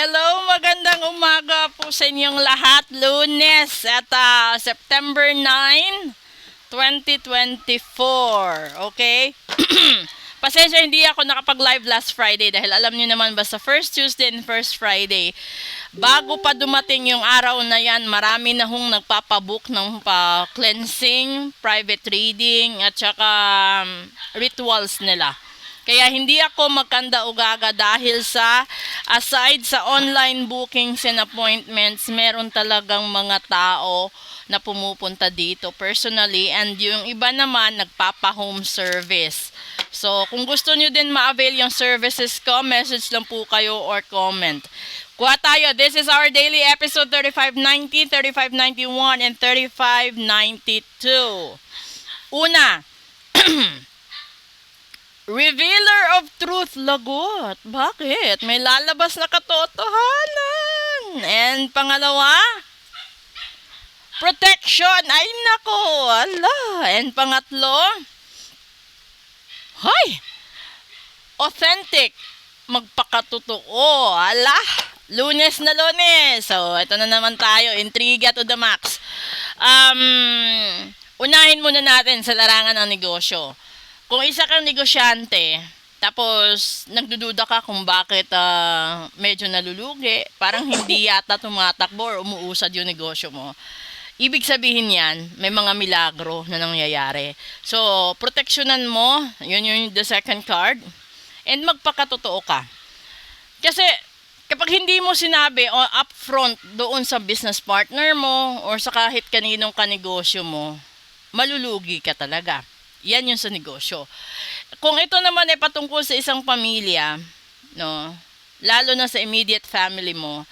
Hello, magandang umaga po sa inyong lahat. Lunes at September 9, 2024. Okay? Pasensya, hindi ako nakapag-live last Friday dahil alam niyo naman basta first Tuesday and first Friday, bago pa dumating yung araw na yan, marami na hong nagpapabook ng cleansing, private reading, at saka rituals nila. Kaya hindi ako magkanda-ugaga dahil sa aside sa online bookings and appointments, meron talagang mga tao na pumupunta dito personally, and yung iba naman nagpapa-home service. So, kung gusto nyo din ma-avail yung services ko, message lang po kayo or comment. Kuha tayo. This is our daily episode 3590, 3591, and 3592. Una, Revealer of Truth, lagot. Bakit? May lalabas na katotohanan. And pangalawa, Protection. Ay nako, ala. And pangatlo, Hoy! Authentic. Magpakatotoo. Ala. Lunes na Lunes. So, ito na naman tayo. Intriga to the max. Unahin muna natin sa larangan ng negosyo. Kung isa kang negosyante, tapos nagdududa ka kung bakit medyo nalulugi, parang hindi yata tumatakbo or umuusad yung negosyo mo, ibig sabihin yan, may mga milagro na nangyayari. So, proteksyonan mo, yun yung the second card, and magpakatotoo ka. Kasi, kapag hindi mo sinabi o upfront doon sa business partner mo or sa kahit kaninong kanegosyo mo, malulugi ka talaga. Yan yung sa negosyo. Kung ito naman ay patungkol sa isang pamilya, no, lalo na sa immediate family mo,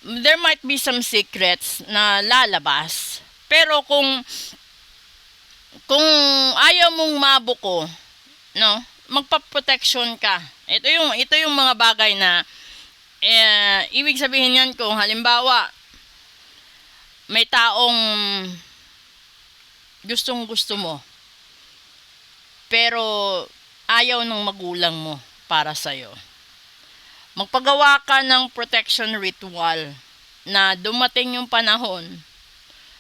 there might be some secrets na lalabas. Pero kung ayaw mong mabuko, no, magpa-protection ka. Ito yung mga bagay na ibig sabihin yan kung halimbawa may taong gustong-gusto mo, pero ayaw ng magulang mo para sa'yo. Magpagawa ka ng protection ritual na dumating yung panahon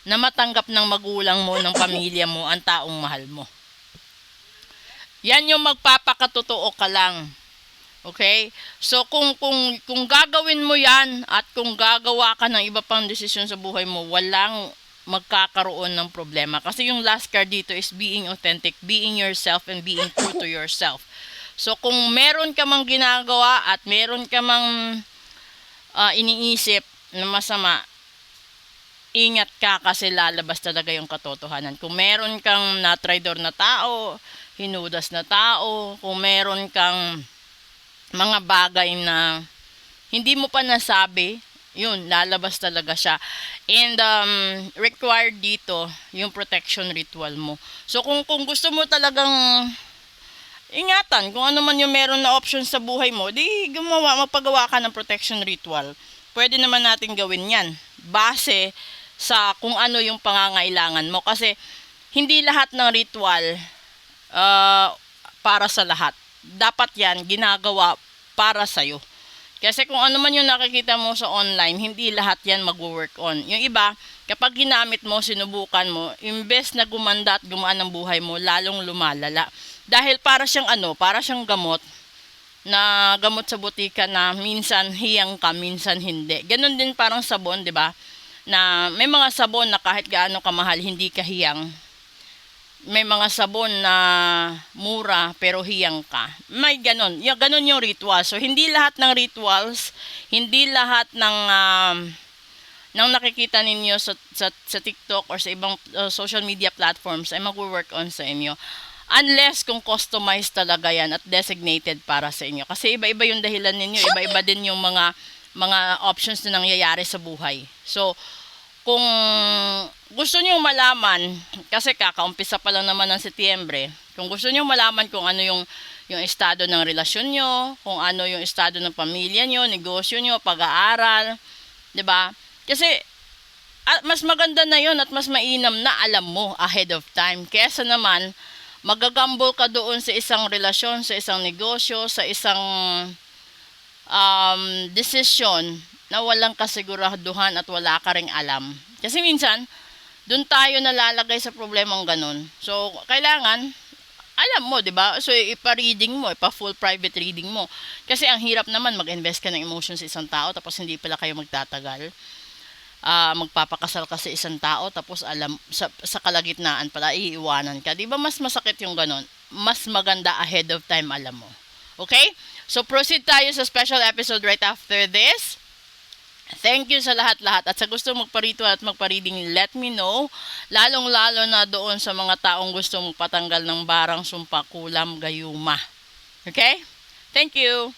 na matanggap ng magulang mo, ng pamilya mo, ang taong mahal mo. Yan yung magpapakatotoo ka lang. Okay? So, kung gagawin mo yan at kung gagawa ka ng iba pang desisyon sa buhay mo, walang magkakaroon ng problema. Kasi yung last card dito is being authentic, being yourself, and being true to yourself. So, kung meron ka mang ginagawa at meron ka mang iniisip na masama, ingat ka kasi lalabas talaga yung katotohanan. Kung meron kang na-traidor na tao, hinudas na tao, kung meron kang mga bagay na hindi mo pa nasabi, yun, lalabas talaga siya. And required dito yung protection ritual mo. So kung gusto mo talagang ingatan kung ano man yung meron na option sa buhay mo, di mapagawa ka ng protection ritual. Pwede naman natin gawin yan base sa kung ano yung pangangailangan mo. Kasi hindi lahat ng ritual para sa lahat. Dapat yan ginagawa para sa'yo. Kasi kung ano man yung nakikita mo sa online, hindi lahat yan mag-work on. Yung iba, kapag ginamit mo, sinubukan mo, imbes na gumanda at gumaan ang buhay mo, lalong lumalala. Dahil para siyang gamot, na gamot sa butika na minsan hiyang ka, minsan hindi. Ganon din parang sabon, di ba? Na may mga sabon na kahit gaano kamahal, hindi ka hiyang. May mga sabon na mura pero hiyang ka. May ganon. Ganon yung ritual. So, hindi lahat ng rituals, hindi lahat ng nakikita ninyo sa TikTok or sa ibang social media platforms ay mag-work on sa inyo. Unless kung customized talaga yan at designated para sa inyo. Kasi iba-iba yung dahilan ninyo. Iba-iba din yung mga options na nangyayari sa buhay. So, kung gusto niyo malaman, kasi kakaumpisa pa lang naman ng Setyembre, kung gusto niyo malaman kung ano yung estado ng relasyon nyo, kung ano yung estado ng pamilya nyo, negosyo nyo, pag-aaral, 'di ba? Kasi mas maganda na yon at mas mainam na alam mo ahead of time. Kesa naman magagambol ka doon sa isang relasyon, sa isang negosyo, sa isang desisyon na walang kasiguraduhan at wala ka ring alam. Kasi minsan, doon tayo nalalagay sa problemang ganun. So, kailangan, alam mo, di ba? So, ipa-reading mo, ipa-full private reading mo. Kasi ang hirap naman mag-invest ka ng emotions sa isang tao tapos hindi pala kayo magtatagal. Magpapakasal ka sa isang tao tapos alam sa kalagitnaan pala iiwanan ka. Di ba mas masakit yung ganun? Mas maganda ahead of time alam mo. Okay? So, proceed tayo sa special episode right after this. Thank you sa lahat-lahat. At sa gusto magparitual at magpa-reading, let me know. Lalong-lalo na doon sa mga taong gusto magpatanggal ng barang, sumpa, kulam, gayuma. Okay? Thank you.